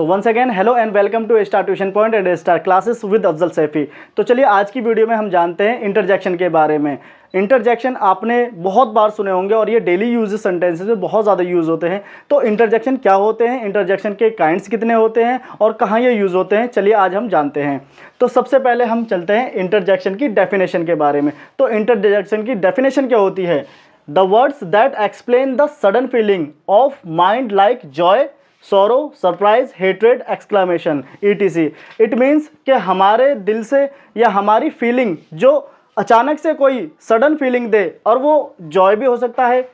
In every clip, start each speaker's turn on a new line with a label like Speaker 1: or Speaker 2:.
Speaker 1: So once again hello and welcome to star tuition point and star classes with Afzal Saifi. तो चलिए आज की video में हम जानते हैं इंटरजेक्शन के बारे में। इंटरजेक्शन आपने बहुत बार सुने होंगे और ये डेली यूज सेंटेंसेस में बहुत ज़्यादा यूज़ होते हैं। तो इंटरजेक्शन क्या होते हैं, इंटरजेक्शन के काइंड्स कितने होते हैं और कहाँ ये यूज़ होते हैं, चलिए आज हम जानते हैं। तो सबसे पहले हम चलते हैं इंटरजेक्शन की डेफिनेशन के बारे में। तो इंटरजेक्शन की डेफिनेशन क्या होती है? The words that explain the sudden feeling of mind like Joy, sorrow, surprise, hatred, exclamation etc। It means कि हमारे दिल से या हमारी फीलिंग जो अचानक से कोई सडन फीलिंग दे, और वो जॉय भी हो सकता है,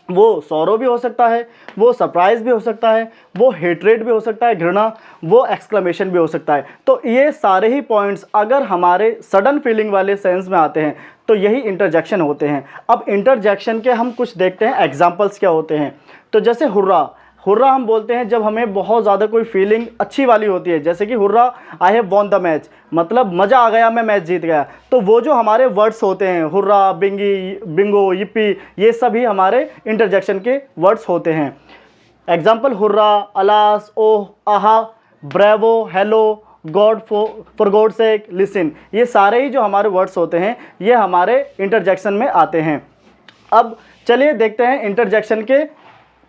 Speaker 1: वो सॉरो भी हो सकता है, वो सरप्राइज भी हो सकता है, वो हेट्रेड भी हो सकता है, घृणा, वो एक्सक्लेमेशन भी हो सकता है। तो ये सारे ही पॉइंट्स अगर हमारे सडन फीलिंग वाले सेंस में आते हैं तो यही इंटरजेक्शन होते हैं। अब इंटरजेक्शन के हम कुछ देखते हैं एग्जाम्पल्स क्या होते हैं। तो जैसे हुर्रा, हुर्रा हम बोलते हैं जब हमें बहुत ज़्यादा कोई फीलिंग अच्छी वाली होती है, जैसे कि hurrah I have won the match, मतलब मज़ा आ गया, मैं मैच जीत गया। तो वो जो हमारे वर्ड्स होते हैं हुर्रा, बिंगी, बिंगो, yippee, ये सभी हमारे इंटरजेक्शन के वर्ड्स होते हैं। Example hurrah, alas, oh, aha, bravo, hello, god, for god sake, listen, ये सारे ही जो हमारे वर्ड्स होते हैं ये हमारे इंटरजेक्शन में आते हैं। अब चलिए देखते हैं इंटरजेक्शन के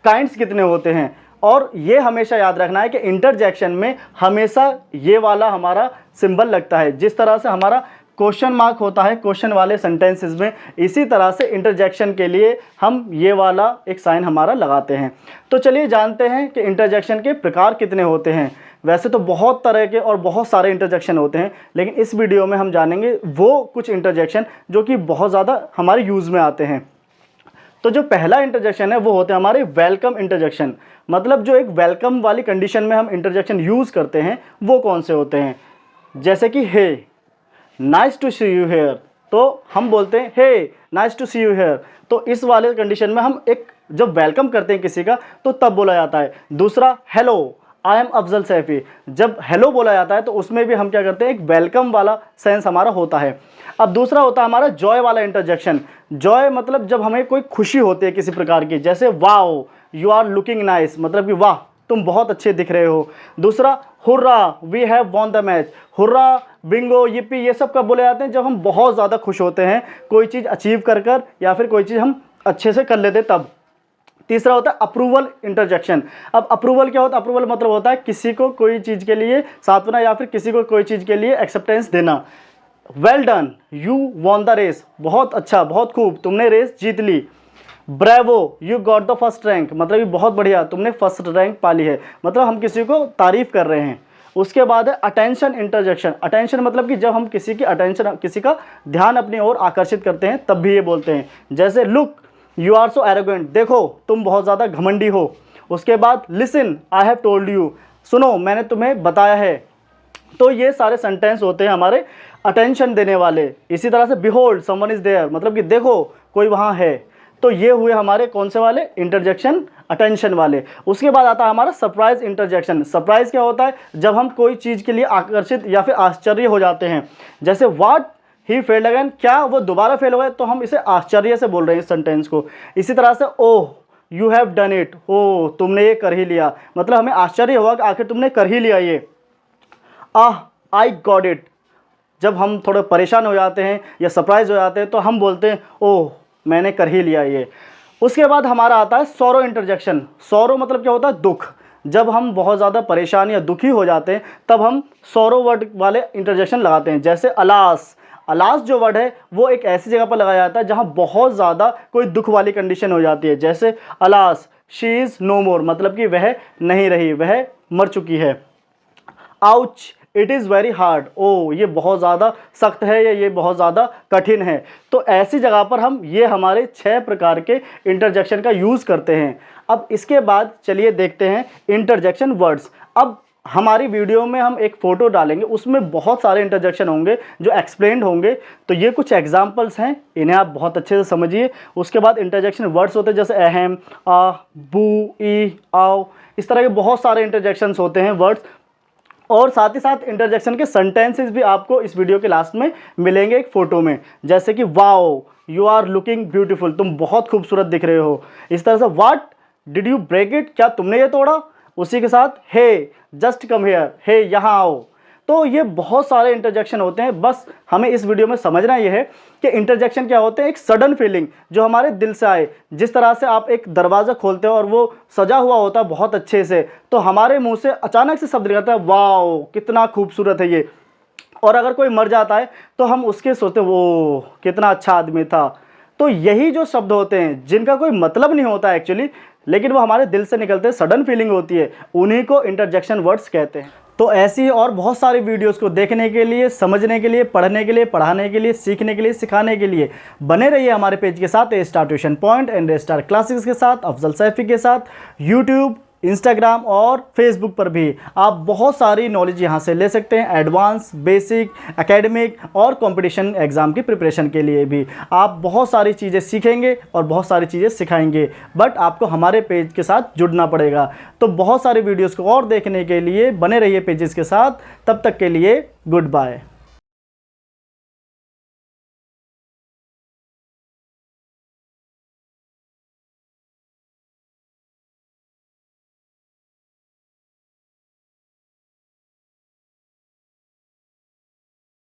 Speaker 1: काइंड्स कितने होते हैं। और ये हमेशा याद रखना है कि इंटरजेक्शन में हमेशा ये वाला हमारा सिंबल लगता है। जिस तरह से हमारा क्वेश्चन मार्क होता है क्वेश्चन वाले सेंटेंसेस में, इसी तरह से इंटरजेक्शन के लिए हम ये वाला एक साइन हमारा लगाते हैं। तो चलिए जानते हैं कि इंटरजेक्शन के प्रकार कितने होते हैं। वैसे तो बहुत तरह के और बहुत सारे इंटरजेक्शन होते हैं, लेकिन इस वीडियो में हम जानेंगे वो कुछ इंटरजेक्शन जो कि बहुत ज़्यादा हमारे यूज़ में आते हैं। तो जो पहला इंटरजेक्शन है वो होते हैं हमारे वेलकम इंटरजेक्शन, मतलब जो एक वेलकम वाली कंडीशन में हम इंटरजेक्शन यूज़ करते हैं वो कौन से होते हैं। जैसे कि hey, nice to see you here, तो हम बोलते हैं hey nice to see you here. तो इस वाले कंडीशन में हम एक जब वेलकम करते हैं किसी का तो तब बोला जाता है। दूसरा hello, I am Afzal Saifi, जब हेलो बोला जाता है तो उसमें भी हम क्या करते हैं, एक वेलकम वाला सेंस हमारा होता है। अब दूसरा होता है हमारा जॉय वाला इंटरजेक्शन। जॉय मतलब जब हमें कोई खुशी होती है किसी प्रकार की, जैसे wow you are looking nice, मतलब कि वाह तुम बहुत अच्छे दिख रहे हो। दूसरा hurrah, we have won the match, hurrah, bingo, yippee, ये सब कब बोले जाते हैं, जब हम बहुत ज़्यादा खुश होते हैं कोई चीज़ अचीव कर या फिर कोई चीज़ हम अच्छे से कर लेते तब। तीसरा होता है अप्रूवल इंटरजेक्शन। अब अप्रूवल क्या होता है? अप्रूवल मतलब होता है किसी को कोई चीज़ के लिए सांत्वना या फिर किसी को कोई चीज़ के लिए एक्सेप्टेंस देना। Well done, you won the race, बहुत अच्छा, बहुत खूब, तुमने रेस जीत ली। Bravo, you got the first rank, मतलब ये बहुत बढ़िया, तुमने फर्स्ट रैंक पाली है, मतलब हम किसी को तारीफ़ कर रहे हैं। उसके बाद है अटेंशन इंटरजेक्शन। अटेंशन मतलब कि जब हम किसी की अटेंशन, किसी का ध्यान अपनी ओर आकर्षित करते हैं तब भी ये बोलते हैं। जैसे look you are so arrogant, देखो तुम बहुत ज़्यादा घमंडी हो। उसके बाद listen, I have told you, सुनो मैंने तुम्हें बताया है। तो ये सारे सेंटेंस होते हैं हमारे अटेंशन देने वाले। इसी तरह से बिहोल्ड समवन इज देयर, मतलब कि देखो कोई वहाँ है। तो ये हुए हमारे कौन से वाले इंटरजेक्शन, अटेंशन वाले। उसके बाद आता है हमारा सरप्राइज इंटरजेक्शन। सरप्राइज क्या होता है? जब हम कोई चीज़ के लिए आकर्षित या फिर आश्चर्य हो जाते हैं। जैसे व्हाट ही फेल्ड अगेन, क्या वो दोबारा फेल हो गए, तो हम इसे आश्चर्य से बोल रहे हैं इस सेंटेंस को। इसी तरह से oh you have done it, oh तुमने ये कर ही लिया, मतलब हमें आश्चर्य हुआ कि आखिर तुमने कर ही लिया ये। आह आई गॉट इट, जब हम थोड़े परेशान हो जाते हैं या सरप्राइज हो जाते हैं तो हम बोलते हैं ओह मैंने कर ही लिया ये। उसके बाद हमारा आता है सॉरो इंटरजेक्शन। सॉरो मतलब क्या होता है? दुख। जब हम बहुत ज़्यादा परेशान या दुखी हो जाते हैं तब हम सॉरो वर्ड वाले इंटरजेक्शन लगाते हैं। जैसे अलास, अलास जो वर्ड है वो एक ऐसी जगह पर लगाया जाता है जहाँ बहुत ज़्यादा कोई दुख वाली कंडीशन हो जाती है। जैसे alas she is no more, मतलब कि वह नहीं रही, वह मर चुकी है। Ouch, it is very hard, ओ ये बहुत ज़्यादा सख्त है या ये बहुत ज़्यादा कठिन है। तो ऐसी जगह पर हम ये हमारे 6 प्रकार के इंटरजेक्शन का यूज़ करते हैं। अब इसके बाद चलिए देखते हैं इंटरजेक्शन वर्ड्स। अब हमारी वीडियो में हम एक फ़ोटो डालेंगे, उसमें बहुत सारे इंटरजेक्शन होंगे जो एक्सप्लेन्ड होंगे। तो ये कुछ एग्जाम्पल्स हैं, इन्हें आप बहुत अच्छे से समझिए। उसके बाद इंटरजेक्शन वर्ड्स होते हैं जैसे अहम, आ, बू, ई, आओ, इस तरह के बहुत सारे इंटरजेक्शंस होते हैं वर्ड्स। और साथ ही साथ इंटरजेक्शन के सेंटेंसेस भी आपको इस वीडियो के लास्ट में मिलेंगे एक फ़ोटो में। जैसे कि wow you are looking beautiful, तुम बहुत खूबसूरत दिख रहे हो। इस तरह से what did you break it, क्या तुमने ये तोड़ा। उसी के साथ हे, जस्ट कम हेयर, हे यहाँ आओ। तो ये बहुत सारे इंटरजेक्शन होते हैं। बस हमें इस वीडियो में समझना ये है कि इंटरजेक्शन क्या होते हैं। एक सडन फीलिंग जो हमारे दिल से आए, जिस तरह से आप एक दरवाज़ा खोलते हो और वो सजा हुआ होता है बहुत अच्छे से, तो हमारे मुंह से अचानक से शब्द निकलता है, वाओ कितना खूबसूरत है ये। और अगर कोई मर जाता है तो हम उसके सोचते हैं, वो कितना अच्छा आदमी था। तो यही जो शब्द होते हैं जिनका कोई मतलब नहीं होता है एक्चुअली, लेकिन वो हमारे दिल से निकलते हैं, सडन फीलिंग होती है, उन्हीं को इंटरजेक्शन वर्ड्स कहते हैं। तो ऐसी और बहुत सारी वीडियोस को देखने के लिए, समझने के लिए, पढ़ने के लिए, पढ़ाने के लिए, सीखने के लिए, सिखाने के लिए बने रहिए हमारे पेज के साथ, A star tuition point and A star classes के साथ, अफजल सैफी के साथ। यूट्यूब, इंस्टाग्राम और फेसबुक पर भी आप बहुत सारी नॉलेज यहाँ से ले सकते हैं। एडवांस, बेसिक, एकेडमिक और कंपटीशन एग्ज़ाम की प्रिपरेशन के लिए भी आप बहुत सारी चीज़ें सीखेंगे और बहुत सारी चीज़ें सिखाएंगे। बट आपको हमारे पेज के साथ जुड़ना पड़ेगा। तो बहुत सारे वीडियोज़ को और देखने के लिए बने रहिए पेजेस के साथ। तब तक के लिए गुड बाय।